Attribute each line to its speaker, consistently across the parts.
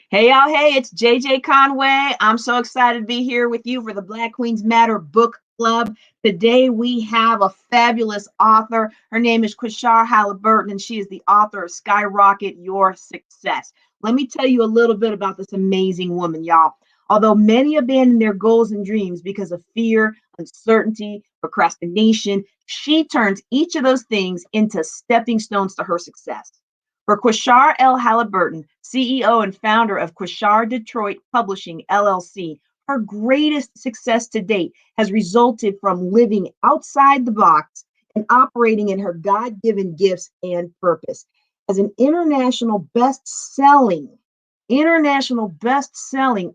Speaker 1: Hey, y'all. Hey, it's JJ Conway. I'm so excited to be here with you for the Black Queens Matter Book Club. Today, we have a fabulous author. Her name is Shar Halliburton, and she is the author of Skyrocket Your Success. Let me tell you a little bit about this amazing woman, y'all. Although many abandon their goals and dreams because of fear, uncertainty, procrastination, she turns each of those things into stepping stones to her success. For Quashar L. Halliburton, CEO and founder of Quashar Detroit Publishing, LLC, her greatest success to date has resulted from living outside the box and operating in her God-given gifts and purpose. As an international best-selling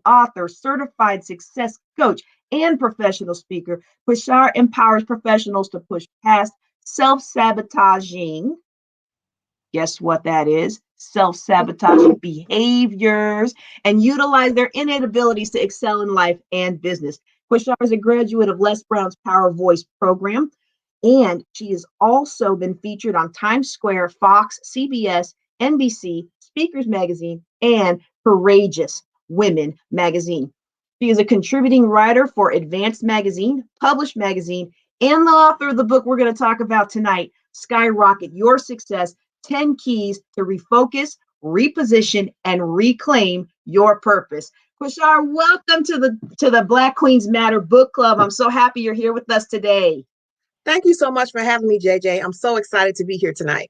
Speaker 1: author, certified success coach, and professional speaker, Quashar empowers professionals to push past self-sabotaging. Guess what that is? Self-sabotaging behaviors and utilize their innate abilities to excel in life and business. Quishar is a graduate of Les Brown's Power Voice program, and she has also been featured on Times Square, Fox, CBS, NBC, Speakers Magazine, and Courageous Women Magazine. She is a contributing writer for Advanced Magazine, Published Magazine, and the author of the book we're going to talk about tonight, Skyrocket Your Success, 10 Keys to Refocus, Reposition, and Reclaim Your Purpose. Quashar, welcome to the Black Queens Matter Book Club. I'm so happy you're here with us today.
Speaker 2: Thank you so much for having me, JJ. I'm so excited to be here tonight.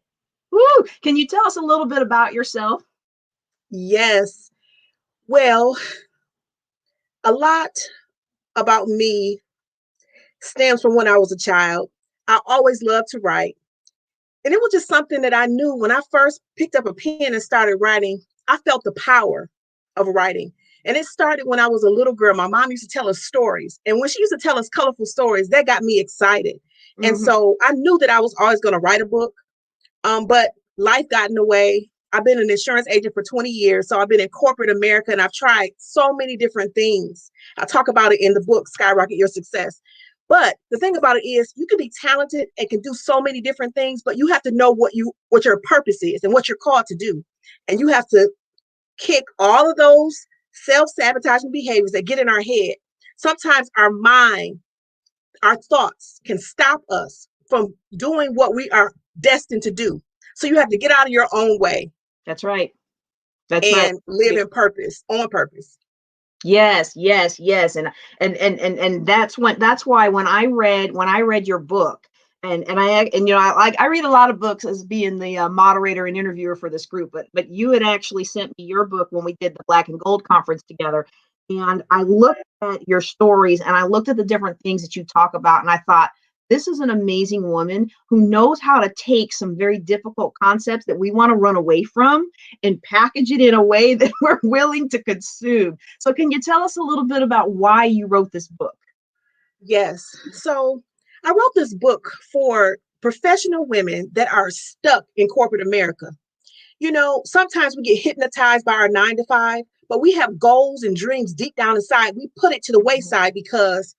Speaker 1: Woo! Can you tell us a little bit about yourself?
Speaker 2: Yes. Well, a lot about me stems from when I was a child. I always loved to write. And it was just something that I knew when I first picked up a pen and started writing, I felt the power of writing. And it started when I was a little girl. My mom used to tell us stories. And when she used to tell us colorful stories, that got me excited. And so I knew that I was always going to write a book. But life got in the way. I've been an insurance agent for 20 years. So I've been in corporate America and I've tried so many different things. I talk about it in the book, Skyrocket Your Success. But the thing about it is you can be talented and can do so many different things, but you have to know what your purpose is and what you're called to do. And you have to kick all of those self-sabotaging behaviors that get in our head. Sometimes our mind, our thoughts can stop us from doing what we are destined to do. So you have to get out of your own way.
Speaker 1: That's right.
Speaker 2: And live in purpose, on purpose.
Speaker 1: Yes. And that's why when I read your book, and I read a lot of books as being the moderator and interviewer for this group, but you had actually sent me your book when we did the Black and Gold conference together. And I looked at your stories and I looked at the different things that you talk about, and I thought, this is an amazing woman who knows how to take some very difficult concepts that we want to run away from and package it in a way that we're willing to consume. So can you tell us a little bit about why you wrote this book?
Speaker 2: Yes. So I wrote this book for professional women that are stuck in corporate America. You know, sometimes we get hypnotized by our 9 to 5, but we have goals and dreams deep down inside. We put it to the wayside because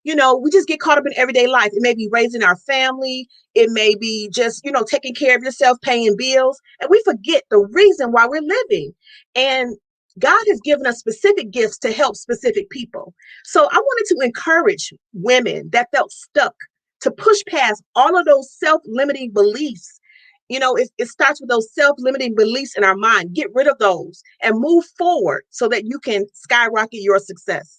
Speaker 2: we just get caught up in everyday life. It may be raising our family. It may be just, taking care of yourself, paying bills. And we forget the reason why we're living. And God has given us specific gifts to help specific people. So I wanted to encourage women that felt stuck to push past all of those self-limiting beliefs. It starts with those self-limiting beliefs in our mind. Get rid of those and move forward so that you can skyrocket your success.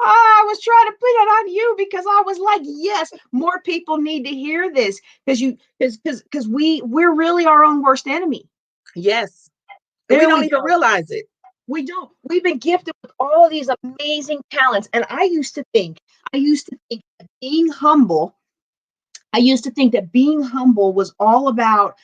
Speaker 1: I was trying to put it on you because I was like, yes, more people need to hear this because we're really our own worst enemy.
Speaker 2: Yes. And we don't even realize it.
Speaker 1: We don't. We've been gifted with all these amazing talents. And I used to think that being humble was all about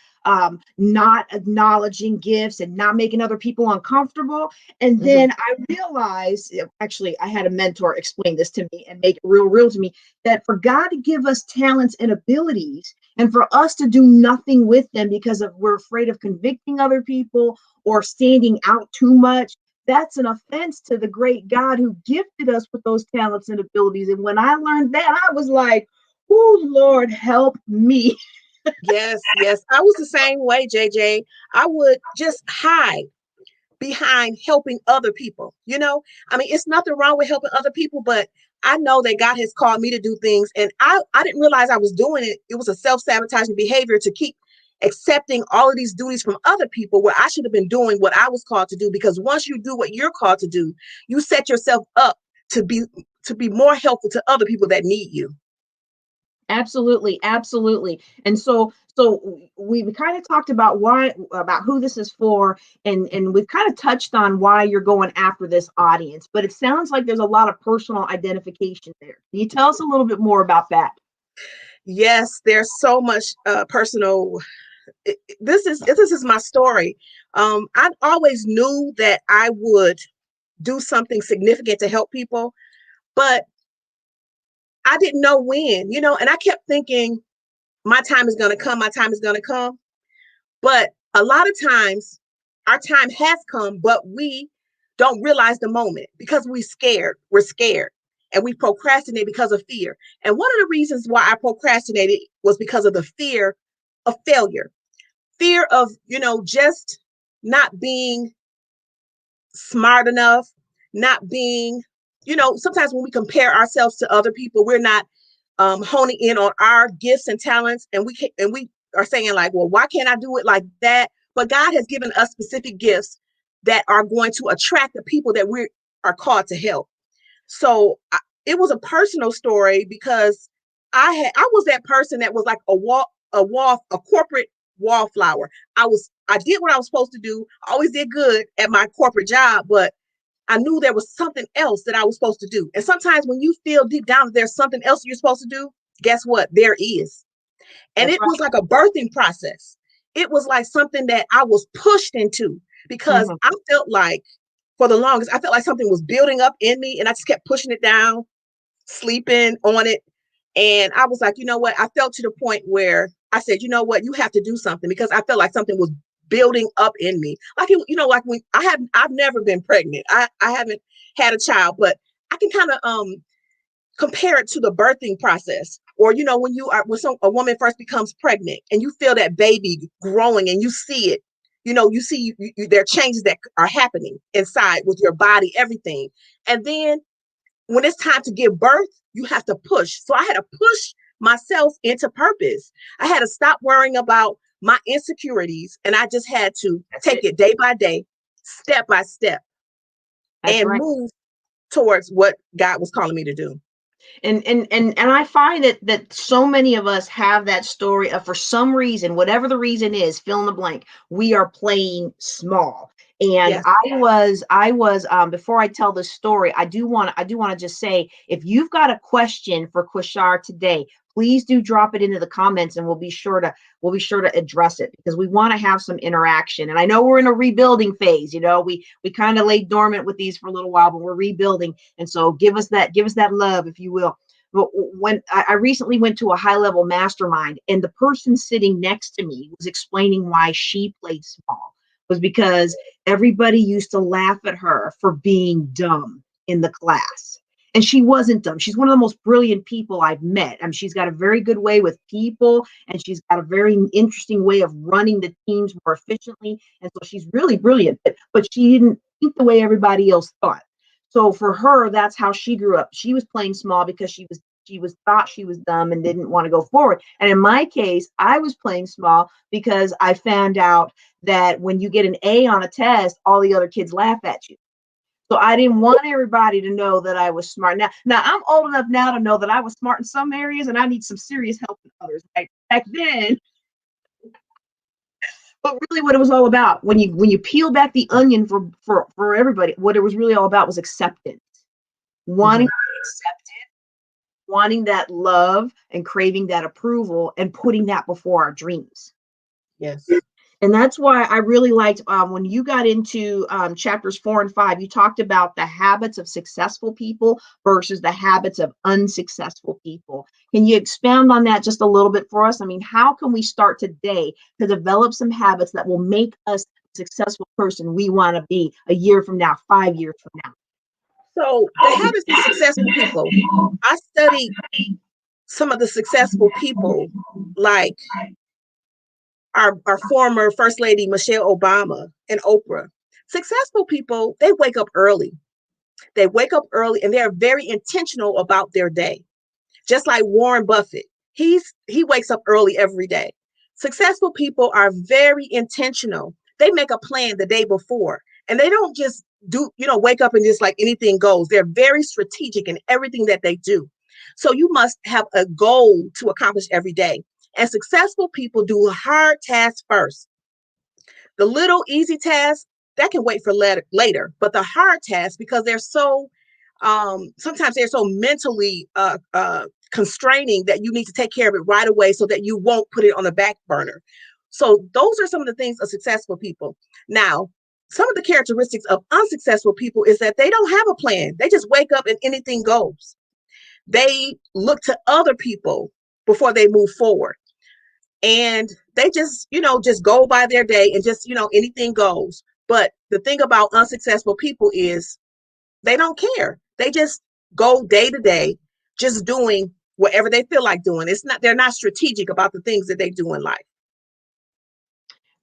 Speaker 1: not acknowledging gifts and not making other people uncomfortable. And then I realized, actually, I had a mentor explain this to me and make it real to me, that for God to give us talents and abilities and for us to do nothing with them because we're afraid of convicting other people or standing out too much, that's an offense to the great God who gifted us with those talents and abilities. And when I learned that, I was like, oh, Lord, help me.
Speaker 2: Yes, yes. I was the same way, JJ. I would just hide behind helping other people. I mean, it's nothing wrong with helping other people, but I know that God has called me to do things, and I didn't realize I was doing it. It was a self-sabotaging behavior to keep accepting all of these duties from other people where I should have been doing what I was called to do, because once you do what you're called to do, you set yourself up to be more helpful to other people that need you.
Speaker 1: Absolutely, absolutely. And so we kind of talked about who this is for, and we've kind of touched on why you're going after this audience, but it sounds like there's a lot of personal identification there. Can you tell us a little bit more about that?
Speaker 2: Yes, there's so much personal. This is my story. I always knew that I would do something significant to help people, but I didn't know when, and I kept thinking my time is going to come, my time is going to come. But a lot of times our time has come, but we don't realize the moment because we're scared, and we procrastinate because of fear. And one of the reasons why I procrastinated was because of the fear of failure, fear of, just not being smart enough, not being, sometimes when we compare ourselves to other people, we're not honing in on our gifts and talents, and we are saying like, well, why can't I do it like that? But God has given us specific gifts that are going to attract the people that we are called to help. So it was a personal story because I was that person that was like a corporate wallflower. I did what I was supposed to do. I always did good at my corporate job, but I knew there was something else that I was supposed to do. And sometimes when you feel deep down that there's something else you're supposed to do, guess what? There is. And
Speaker 1: That's
Speaker 2: it
Speaker 1: right.
Speaker 2: was like a birthing process. It was like something that I was pushed into because
Speaker 1: Mhm.
Speaker 2: I felt like, for the longest, I felt like something was building up in me, and I just kept pushing it down, sleeping on it. And I was like, you know what? I felt to the point where I said, you know what? You have to do something, because I felt like something was building up in me. Like, like when I've never been pregnant. I haven't had a child, but I can kind of compare it to the birthing process. Or, when a woman first becomes pregnant and you feel that baby growing and you see it, you see there are changes that are happening inside with your body, everything. And then when it's time to give birth, you have to push. So I had to push myself into purpose. I had to stop worrying about my insecurities, and I just had to
Speaker 1: That's
Speaker 2: take
Speaker 1: it.
Speaker 2: it day by day, step by step,
Speaker 1: That's
Speaker 2: and
Speaker 1: right.
Speaker 2: move towards what God was calling me to do.
Speaker 1: And I find that so many of us have that story of, for some reason, whatever the reason is, fill in the blank, we are playing small. And
Speaker 2: Yes.
Speaker 1: I was before I tell this story, I do want to just say, if you've got a question for Quashar today, please do drop it into the comments, and we'll be sure to address it, because we want to have some interaction. And I know we're in a rebuilding phase. We kind of laid dormant with these for a little while, but we're rebuilding. And so give us that love, if you will. But when I recently went to a high level mastermind, and the person sitting next to me was explaining why she played small, was because everybody used to laugh at her for being dumb in the class. And she wasn't dumb. She's one of the most brilliant people I've met. I mean, she's got a very good way with people, and she's got a very interesting way of running the teams more efficiently. And so she's really brilliant, but she didn't think the way everybody else thought. So for her, that's how she grew up. She was playing small because she was thought she was dumb and didn't want to go forward. And in my case, I was playing small because I found out that when you get an A on a test, all the other kids laugh at you. So I didn't want everybody to know that I was smart. Now I'm old enough now to know that I was smart in some areas and I need some serious help in others. Like back then, but really what it was all about, when you peel back the onion for everybody, what it was really all about was acceptance. Wanting
Speaker 2: Mhm.
Speaker 1: to be accepted, wanting that love and craving that approval, and putting that before our dreams.
Speaker 2: Yes.
Speaker 1: And that's why I really liked, when you got into chapters 4 and 5, you talked about the habits of successful people versus the habits of unsuccessful people. Can you expound on that just a little bit for us? I mean, how can we start today to develop some habits that will make us the successful person we want to be a year from now, 5 years from now?
Speaker 2: So the habits of successful people, I studied some of the successful people, like our former First Lady Michelle Obama and Oprah. Successful people, they wake up early. They wake up early and they're very intentional about their day. Just like Warren Buffett, he wakes up early every day. Successful people are very intentional. They make a plan the day before, and they don't just wake up and just like anything goes. They're very strategic in everything that they do. So you must have a goal to accomplish every day. And successful people do hard tasks first. The little easy tasks that can wait for later, but the hard tasks, because they're so sometimes they're so mentally constraining, that you need to take care of it right away so that you won't put it on the back burner. So those are some of the things of successful people. Now, some of the characteristics of unsuccessful people is that they don't have a plan. They just wake up and anything goes. They look to other people before they move forward. And they just go by their day and just, anything goes. But the thing about unsuccessful people is they don't care. They just go day to day, just doing whatever they feel like doing. They're not strategic about the things that they do in life.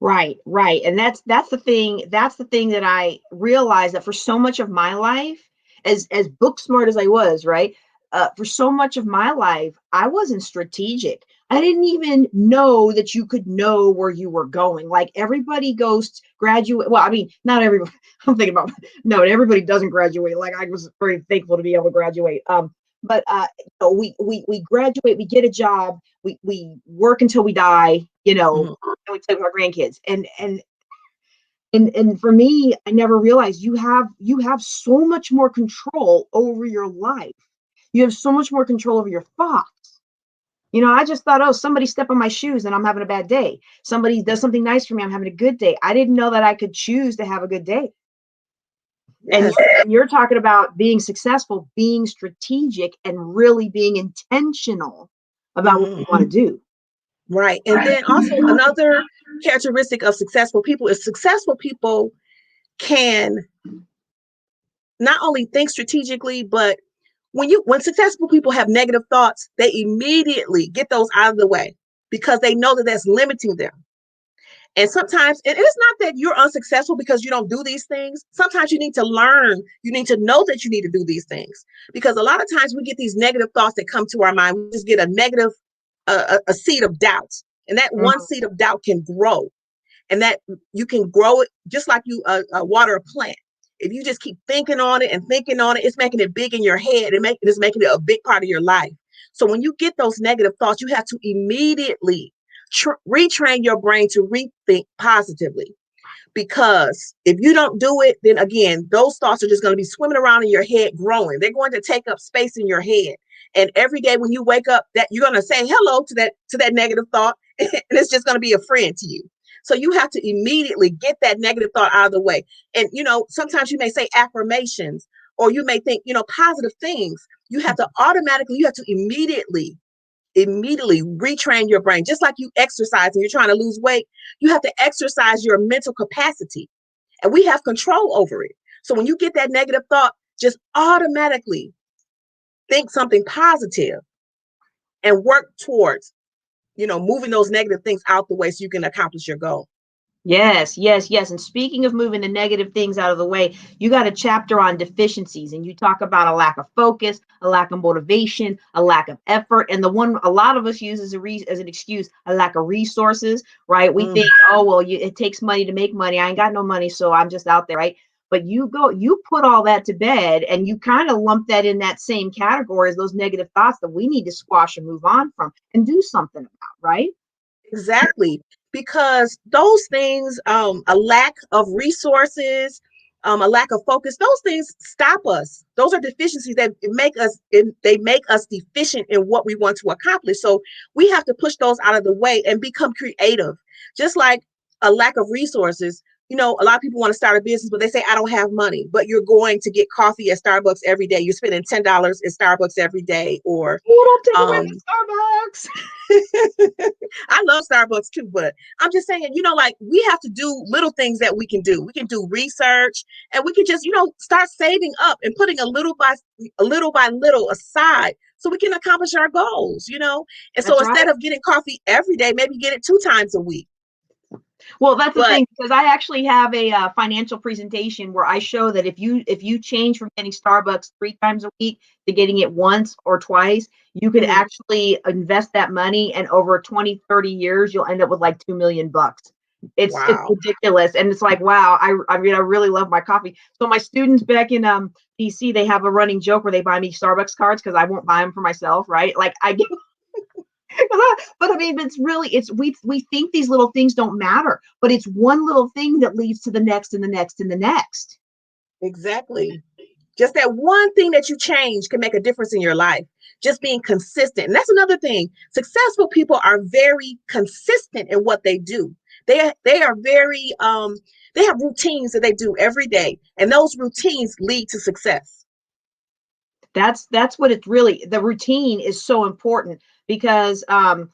Speaker 1: Right, right. And that's the thing that I realized, that for so much of my life, as book smart as I was, right? For so much of my life, I wasn't strategic. I didn't even know that you could know where you were going. Like, everybody goes to graduate. Well, I mean, not everybody. I'm thinking about, no, everybody doesn't graduate. Like, I was very thankful to be able to graduate. But we graduate, we get a job, we work until we die,
Speaker 2: Mhm.
Speaker 1: and we take our grandkids. And for me, I never realized you have so much more control over your life. You have so much more control over your thoughts. I just thought, oh, somebody step on my shoes and I'm having a bad day. Somebody does something nice for me, I'm having a good day. I didn't know that I could choose to have a good day. And
Speaker 2: Yes.
Speaker 1: you're talking about being successful, being strategic, and really being intentional about what
Speaker 2: Mhm.
Speaker 1: you want to do.
Speaker 2: Right. And then also another characteristic of successful people is successful people can not only think strategically, but when successful people have negative thoughts, they immediately get those out of the way because they know that that's limiting them. And sometimes it is not that you're unsuccessful because you don't do these things. Sometimes you need to learn, you need to know that you need to do these things. Because a lot of times we get these negative thoughts that come to our mind. We just get a negative, a seed of doubt. And that one
Speaker 1: Mhm.
Speaker 2: seed of doubt can grow. And that you can grow it just like you water a plant. If you just keep thinking on it and thinking on it, it's making it big in your head and it's making it a big part of your life. So when you get those negative thoughts, you have to immediately retrain your brain to rethink positively. Because if you don't do it, then again, those thoughts are just going to be swimming around in your head, growing. They're going to take up space in your head. And every day when you wake up, that you're going to say hello to that negative thought, and it's just going to be a friend to you. So you have to immediately get that negative thought out of the way. And sometimes you may say affirmations, or you may think, positive things. You have to immediately retrain your brain. Just like you exercise and you're trying to lose weight, you have to exercise your mental capacity, and we have control over it. So when you get that negative thought, just automatically think something positive and work towards moving those negative things out the way so you can accomplish your goal.
Speaker 1: Yes, yes, yes. And speaking of moving the negative things out of the way, you got a chapter on deficiencies, and you talk about a lack of focus, a lack of motivation, a lack of effort, and the one a lot of us use as an excuse, a lack of resources, right? We
Speaker 2: Mm.
Speaker 1: think, oh, well, it takes money to make money. I ain't got no money, so I'm just out there, right? But you put all that to bed, and you kind of lump that in that same category as those negative thoughts that we need to squash and move on from and do something about, right?
Speaker 2: Exactly. Because those things, a lack of resources, a lack of focus, those things stop us. Those are deficiencies that they make us deficient in what we want to accomplish. So we have to push those out of the way and become creative. Just like a lack of resources. A lot of people want to start a business, but they say, I don't have money. But you're going to get coffee at Starbucks every day. You're spending $10 at Starbucks every day, or
Speaker 1: Oh, don't take away
Speaker 2: um,
Speaker 1: the Starbucks.
Speaker 2: I love Starbucks too, but I'm just saying, like we have to do little things that we can do. We can do research, and we can just, start saving up and putting a little by little aside so we can accomplish our goals. And so
Speaker 1: That's right.
Speaker 2: instead of getting coffee every day, maybe get it 2 times a week.
Speaker 1: Well, that's the
Speaker 2: But
Speaker 1: thing, because I actually have a financial presentation where I show that if you change from getting Starbucks 3 times a week to getting it once or twice, you could
Speaker 2: mhm,
Speaker 1: actually invest that money, and over 20, 30 years, you'll end up with like 2 million bucks. It's
Speaker 2: wow.
Speaker 1: ridiculous. And it's like, wow, I mean, I really love my coffee. So my students back in DC, they have a running joke where they buy me Starbucks cards because I won't buy them for myself, right? Like I get but I mean, it's really, we think these little things don't matter, but it's one little thing that leads to the next and the next and the next.
Speaker 2: Exactly. Just that one thing that you change can make a difference in your life. Just being consistent. And that's another thing. Successful people are very consistent in what they do. They are very they have routines that they do every day. And those routines lead to success.
Speaker 1: That's what it's really, the routine is so important because I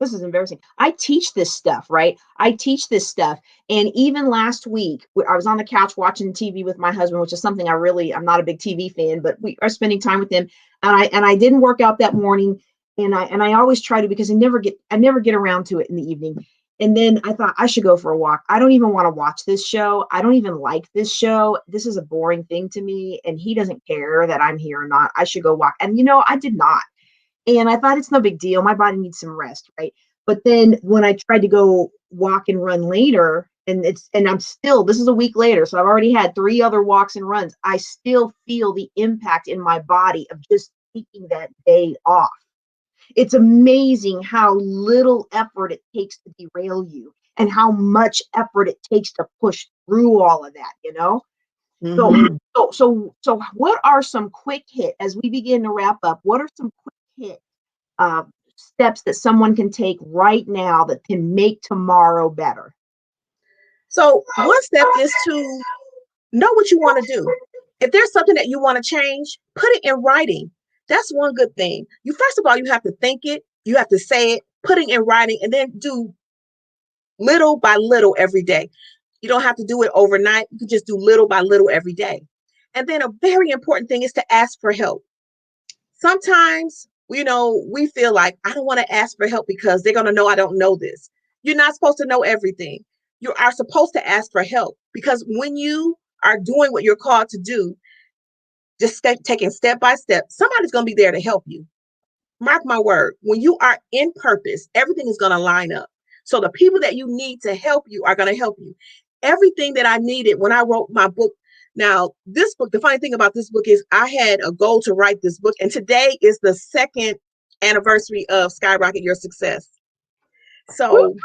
Speaker 1: this is embarrassing. I teach this stuff, right? I teach this stuff. And even last week, I was on the couch watching TV with my husband, which is something I'm not a big TV fan, but we are spending time with him. And I didn't work out that morning. And I always try to, because I never get around to it in the evening. And then I thought I should go for a walk. I don't even want to watch this show. I don't even like this show. This is a boring thing to me. And he doesn't care that I'm here or not. I should go walk. And I did not. And I thought it's no big deal. My body needs some rest, right? But then when I tried to go walk and run later, and I'm still, this is a week later, so I've already had 3 other walks and runs. I still feel the impact in my body of just taking that day off. It's amazing how little effort it takes to derail you and how much effort it takes to push through all of that. So,
Speaker 2: Mhm.
Speaker 1: so what are some quick hit, as we begin to wrap up? What are some quick hit uh, steps that someone can take right now that can make tomorrow better?
Speaker 2: So one step is to know what you want to do. If there's something that you want to change, put it in writing. That's one good thing. You first of all, you have to think it, you have to say it, put it in writing, and then do little by little every day. You don't have to do it overnight. You can just do little by little every day. And then a very important thing is to ask for help. Sometimes, we feel like I don't want to ask for help because they're going to know I don't know this. You're not supposed to know everything. You are supposed to ask for help, because when you are doing what you're called to do, just taking step by step, somebody's going to be there to help you. Mark my word, when you are in purpose, everything is going to line up. So the people that you need to help you are going to help you. Everything that I needed when I wrote my book. Now, this book, the funny thing about this book is I had a goal to write this book, and today is the second anniversary of Skyrocket Your Success. So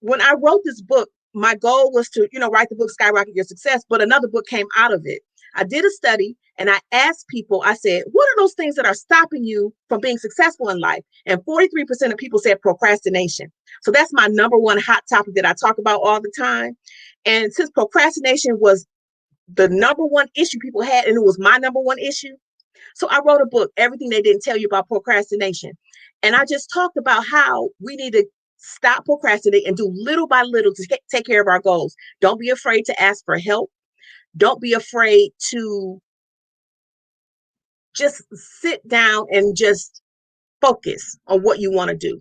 Speaker 2: when I wrote this book, my goal was to, write the book Skyrocket Your Success, but another book came out of it. I did a study and I asked people, I said, what are those things that are stopping you from being successful in life? And 43% of people said procrastination. So that's my number one hot topic that I talk about all the time. And since procrastination was the number one issue people had, and it was my number one issue, so I wrote a book, Everything They Didn't Tell You About Procrastination. And I just talked about how we need to stop procrastinating and do little by little to take care of our goals. Don't be afraid to ask for help. Don't be afraid to just sit down and just focus on what you want to do.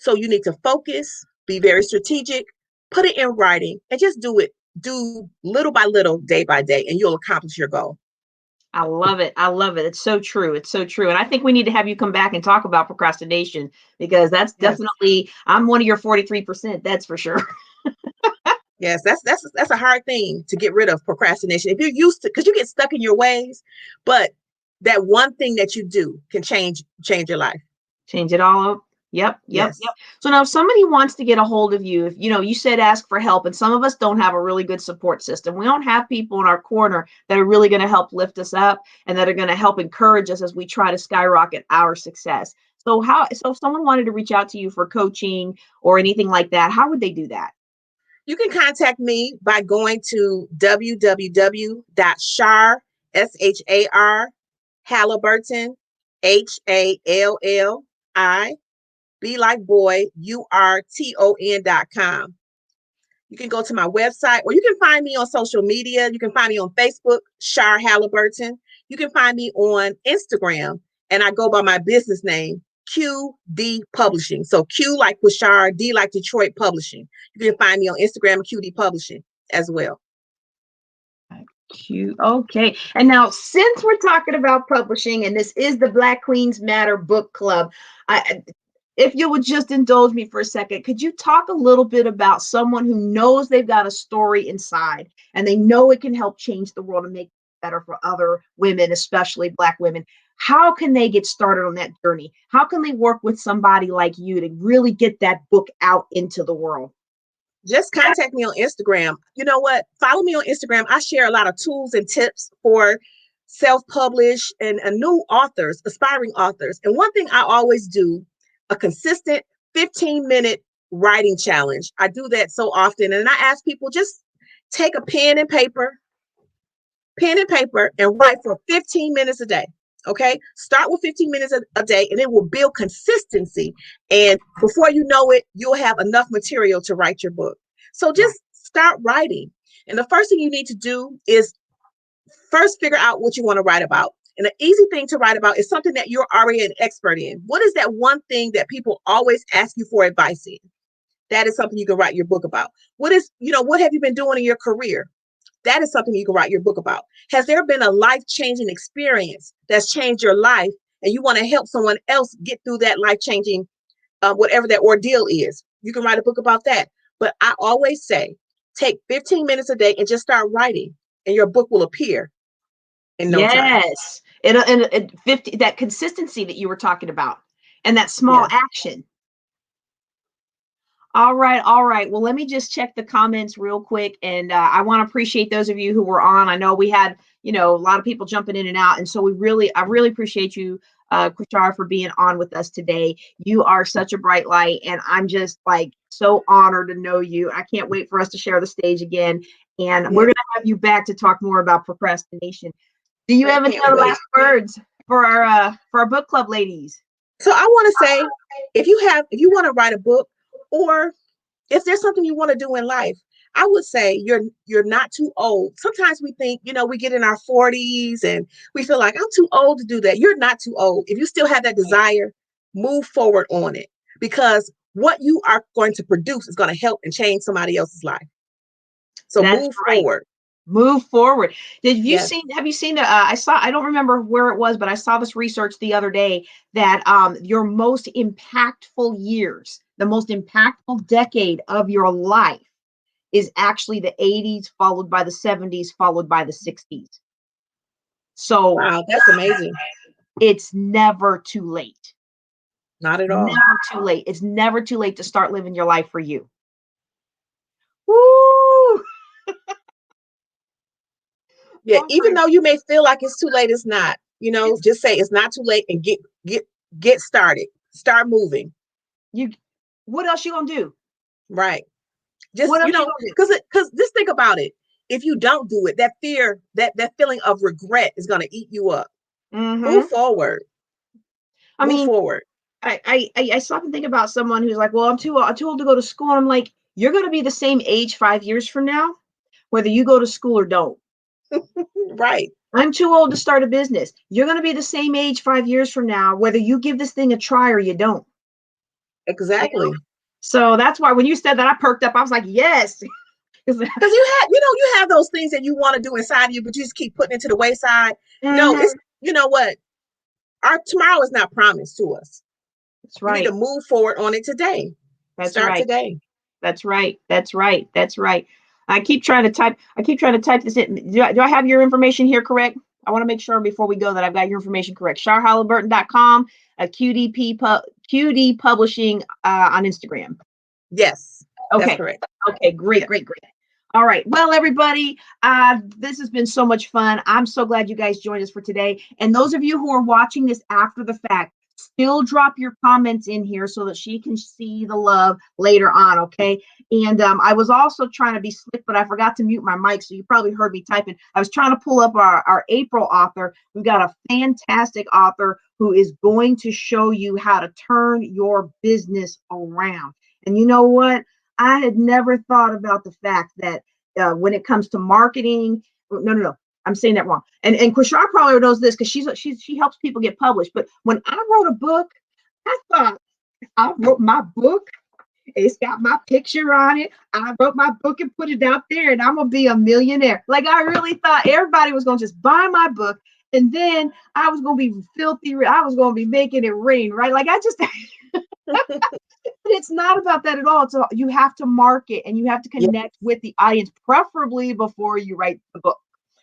Speaker 2: So you need to focus, be very strategic, put it in writing, and just do it. Do little by little, day by day, and you'll accomplish your goal.
Speaker 1: I love it. I love it. It's so true. It's so true. And I think we need to have you come back and talk about procrastination, because that's
Speaker 2: Yes.
Speaker 1: definitely, I'm one of your 43%. That's for sure.
Speaker 2: Yes, that's a hard thing to get rid of, procrastination. If you're used to, because you get stuck in your ways, but that one thing that you do can change your life.
Speaker 1: Change it all up. Yep, yep,
Speaker 2: Yes.
Speaker 1: yep. So now if somebody wants to get a hold of you, if you said ask for help, and some of us don't have a really good support system. We don't have people in our corner that are really going to help lift us up and that are going to help encourage us as we try to skyrocket our success. So if someone wanted to reach out to you for coaching or anything like that, how would they do that?
Speaker 2: You can contact me by going to www.shar, Shar, Halliburton, Halli, B like boy, URTON.com. You can go to my website, or you can find me on social media. You can find me on Facebook, Shar Halliburton. You can find me on Instagram, and I go by my business name, QD Publishing. So Q like with Shar, D like Detroit Publishing. You can find me on Instagram, QD Publishing as well.
Speaker 1: Cute. Okay. And now, since we're talking about publishing, and this is the Black Queens Matter Book Club, if you would just indulge me for a second, could you talk a little bit about someone who knows they've got a story inside and they know it can help change the world and make it better for other women, especially Black women? How can they get started on that journey? How can they work with somebody like you to really get that book out into the world?
Speaker 2: Just contact me on Instagram. You know what? Follow me on Instagram. I share a lot of tools and tips for self-publish and new authors, aspiring authors. And one thing I always do, a consistent 15-minute writing challenge. I do that so often. And I ask people, just take a pen and paper, and write for 15 minutes a day. Okay. Start with 15 minutes a day, and it will build consistency. And before you know it, you'll have enough material to write your book. So just start writing. And the first thing you need to do is first figure out what you want to write about. And the easy thing to write about is something that you're already an expert in. What is that one thing that people always ask you for advice in? That is something you can write your book about. What have you been doing in your career? That is something you can write your book about. Has there been a life-changing experience that's changed your life, and you want to help someone else get through that life-changing, whatever that ordeal is? You can write a book about that. But I always say, take 15 minutes a day and just start writing, and your book will appear in no time.
Speaker 1: Yes. And 50, that consistency that you were talking about, and that small action. All right. All right. Well, let me just check the comments real quick. And I want to appreciate those of you who were on. I know we had, a lot of people jumping in and out. And so I really appreciate you, Shar, for being on with us today. You are such a bright light. And I'm just like so honored to know you. I can't wait for us to share the stage again. And we're going to have you back to talk more about procrastination. Do you have any other last words for our book club ladies?
Speaker 2: So I want to say, if you want to write a book, or if there's something you want to do in life, I would say you're not too old. Sometimes we think, we get in our 40s and we feel like I'm too old to do that. You're not too old. If you still have that desire, move forward on it, because what you are going to produce is going to help and change somebody else's life. So move forward.
Speaker 1: Move forward. Have you seen I don't remember where it was, but I saw this research the other day that your most impactful years, the most impactful decade of your life is actually the 80s, followed by the 70s, followed by the 60s. So
Speaker 2: wow, that's amazing.
Speaker 1: It's never too late.
Speaker 2: Not at all.
Speaker 1: Never too late. It's never too late to start living your life for you. Woo!
Speaker 2: Yeah, even though you may feel like it's too late, it's not. Just say it's not too late and get started. Start moving.
Speaker 1: What else you gonna do?
Speaker 2: Right. Just because just think about it. If you don't do it, that fear, that feeling of regret is gonna eat you up.
Speaker 1: Mm-hmm.
Speaker 2: Move forward. Move forward.
Speaker 1: I stop and think about someone who's like, well, I'm too old to go to school. And I'm like, you're gonna be the same age 5 years from now, whether you go to school or don't.
Speaker 2: Right.
Speaker 1: I'm too old to start a business. You're going to be the same age 5 years from now, whether you give this thing a try or you don't.
Speaker 2: Exactly.
Speaker 1: So that's why when you said that, I perked up. I was like, yes.
Speaker 2: Because you have those things that you want to do inside of you, but you just keep putting it to the wayside. Mm-hmm. No, it's, what? Our tomorrow is not promised to us.
Speaker 1: That's right.
Speaker 2: We need to move forward on it today. Start today.
Speaker 1: That's right. That's right. That's right. I keep trying to type this in. Do I have your information here correct? I want to make sure before we go that I've got your information correct. SharHalliburton.com, QD Publishing on Instagram.
Speaker 2: Yes.
Speaker 1: Okay.
Speaker 2: That's correct.
Speaker 1: Okay. Great. All right. Well, everybody, this has been so much fun. I'm so glad you guys joined us for today. And those of you who are watching this after the fact, still drop your comments in here so that she can see the love later on, okay? And I was also trying to be slick, but I forgot to mute my mic, so you probably heard me typing. I was trying to pull up our April author. We've got a fantastic author who is going to show you how to turn your business around. And you know what? I had never thought about the fact that when it comes to marketing, no. I'm saying that wrong. And Shar probably knows this because she helps people get published. But when I wrote a book, I thought I wrote my book. It's got my picture on it. I wrote my book and put it out there, and I'm gonna be a millionaire. Like I really thought everybody was gonna just buy my book, and then I was gonna be filthy. I was gonna be making it rain, right? Like I just, it's not about that at all. It's you have to market and you have to
Speaker 2: Yeah,
Speaker 1: connect with the audience, preferably before you write the book.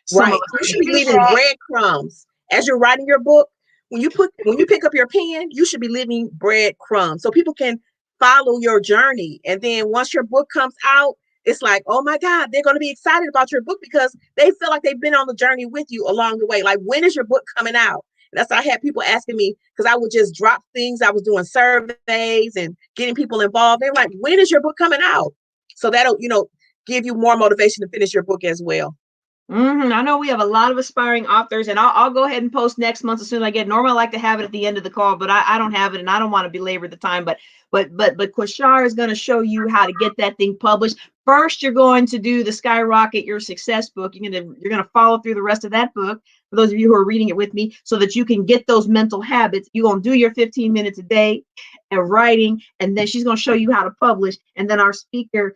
Speaker 1: Some of
Speaker 2: right.
Speaker 1: us
Speaker 2: You should
Speaker 1: don't
Speaker 2: be
Speaker 1: do
Speaker 2: leaving
Speaker 1: that.
Speaker 2: breadcrumbs as you're writing your book. When you pick up your pen, you should be leaving breadcrumbs so people can follow your journey. And then once your book comes out, it's like, oh my God, they're going to be excited about your book because they feel like they've been on the journey with you along the way. Like, when is your book coming out? And that's why I had people asking me, because I would just drop things. I was doing surveys and getting people involved. They're like, when is your book coming out? So that'll, give you more motivation to finish your book as well.
Speaker 1: I know we have a lot of aspiring authors, and I'll go ahead and post next month as soon as I get. Normally, I like to have it at the end of the call, but I don't have it, and I don't want to belabor the time. But Shar is going to show you how to get that thing published. First, you're going to do the Skyrocket Your Success book. You're gonna follow through the rest of that book. For those of you who are reading it with me, so that you can get those mental habits. You're gonna do your 15 minutes a day and writing, and then she's going to show you how to publish. And then our speaker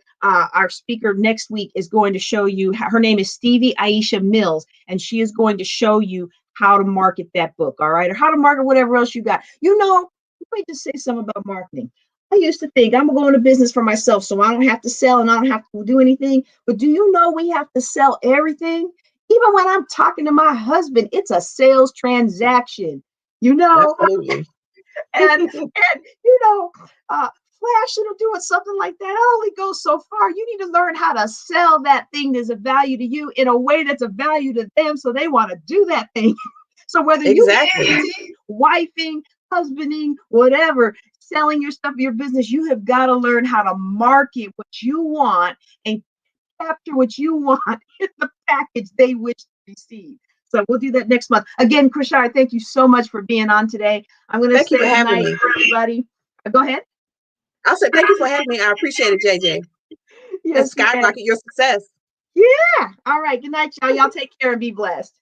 Speaker 1: next week is going to show you her name is Stevie Aisha Mills, and she is going to show you how to market that book, all right, or how to market whatever else you got. Let me just say something about marketing. I used to think I'm going to go into business for myself, so I don't have to sell and I don't have to do anything. But do you know we have to sell everything? Even when I'm talking to my husband, it's a sales transaction. You know,
Speaker 2: Absolutely.
Speaker 1: and you know, flashing or doing something like that only goes so far. You need to learn how to sell that thing that's a value to you in a way that's a value to them, so they want to do that thing. So whether you
Speaker 2: Exactly.
Speaker 1: wifing, husbanding, whatever, selling your stuff, your business, you have got to learn how to market what you want and capture what you want in the package they wish to receive. So we'll do that next month. Again, Krishar, thank you so much for being on today. I'm going to
Speaker 2: Thank you
Speaker 1: say
Speaker 2: for
Speaker 1: good
Speaker 2: having
Speaker 1: night
Speaker 2: me.
Speaker 1: for everybody. Go ahead.
Speaker 2: I said, thank you for having me. I appreciate it, JJ. And
Speaker 1: Yes, ma'am.
Speaker 2: skyrocket your success.
Speaker 1: Yeah. All right. Good night, y'all. Y'all take care and be blessed.